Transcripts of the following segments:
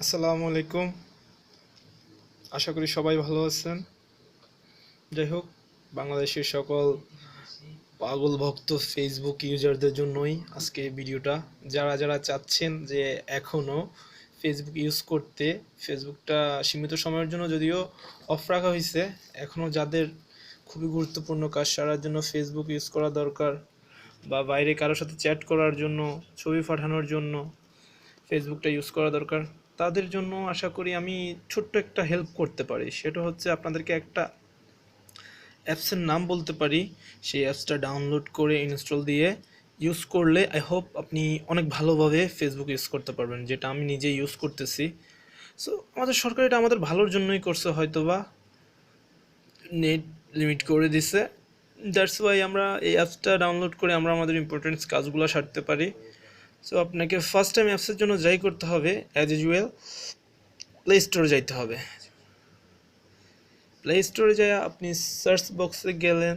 আসসালামু আলাইকুম। আশা করি সবাই ভালো আছেন। যাই হোক, বাংলাদেশের সকল পাগল ভক্ত ফেসবুক ইউজারদের জন্যই আজকে এই ভিডিওটা। যারা যারা চাচ্ছেন যে এখনও ফেসবুক ইউজ করতে, ফেসবুকটা সীমিত সময়ের জন্য যদিও অফ রাখা হয়েছে, এখনও যাদের খুবই গুরুত্বপূর্ণ কাজ সারার জন্য ফেসবুক ইউজ করা দরকার, বা বাইরে কারোর সাথে চ্যাট করার জন্য, ছবি পাঠানোর জন্য ফেসবুকটা ইউজ করা দরকার, তাদের জন্য আশা করি আমি ছোট্ট একটা হেল্প করতে পারি। সেটা হচ্ছে আপনাদেরকে একটা অ্যাপসের নাম বলতে পারি। সেই অ্যাপসটা ডাউনলোড করে ইনস্টল দিয়ে ইউজ করলে আই হোপ আপনি অনেক ভালোভাবে ফেসবুক ইউজ করতে পারবেন, যেটা আমি নিজে ইউজ করতেছি। সো আমাদের সরকার এটা আমাদের ভালোর জন্যই করছে, হয়তো বা নেট লিমিট করে দিছে। দ্যাটস ওয়াই আমরা এই অ্যাপসটা ডাউনলোড করে আমরা আমাদের ইম্পর্টেন্ট কাজগুলো সারতে পারি। সো আপনাকে ফার্স্ট টাইম অ্যাপসের জন্য যাই করতে হবে, অ্যাজ ইউজুয়াল প্লে স্টোরে যাইতে হবে। প্লে স্টোরে যায় আপনি সার্চ বক্সে গেলেন,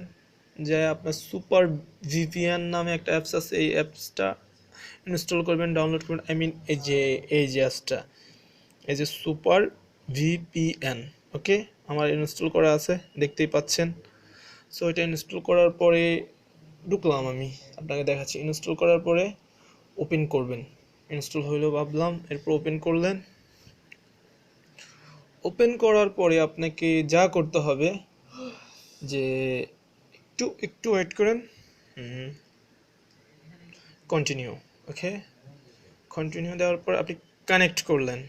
যায় আপনার সুপার ভিপিএন নামে একটা অ্যাপস আছে, এই অ্যাপসটা ইনস্টল করবেন, ডাউনলোড করবেন। আই মিন এই যে অ্যাপসটা, এই যে সুপার ভিপিএন, ওকে, আমার ইনস্টল করা আছে, দেখতেই পাচ্ছেন। সো এটা ইনস্টল করার পরে ঢুকলাম, আমি আপনাকে দেখাচ্ছি। ইনস্টল করার পরে ওপেন করবেন, ইনস্টল হইলো ভাবলাম, এরপর ওপেন করলেন। ওপেন করার পরে আপনাকে যা করতে হবে যে একটু একটু ওয়েট করেন। কন্টিনিউ, ওকে। কন্টিনিউ দেওয়ার পর আপনি কানেক্ট করলেন।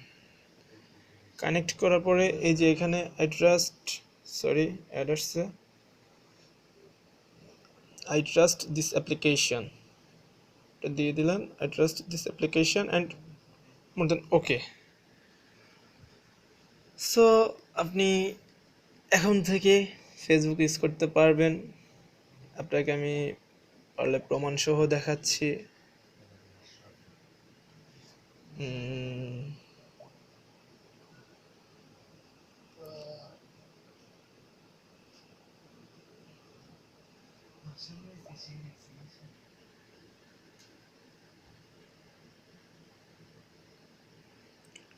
কানেক্ট করার পরে এই যে এখানে আই ট্রাস্ট দিস অ্যাপ্লিকেশন, এটা দিয়ে দিলেন। I trust this application and more than okay. So আপনি এখন থেকে ফেসবুক ইউজ করতে পারবেন। আপনাকে আমি পারলে প্রমাণসহ দেখাচ্ছি।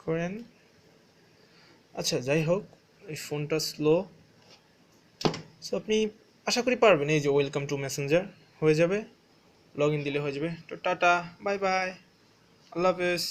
করেন। আচ্ছা, যাই হোক, এই ফোনটা স্লো। সো আপনি আশা করি পারবেন। এই যে ওয়েলকাম টু মেসেঞ্জার হয়ে যাবে, লগ ইন দিলে হয়ে যাবে। তো টাটা, বাই বাই, আল্লাহ হাফেজ।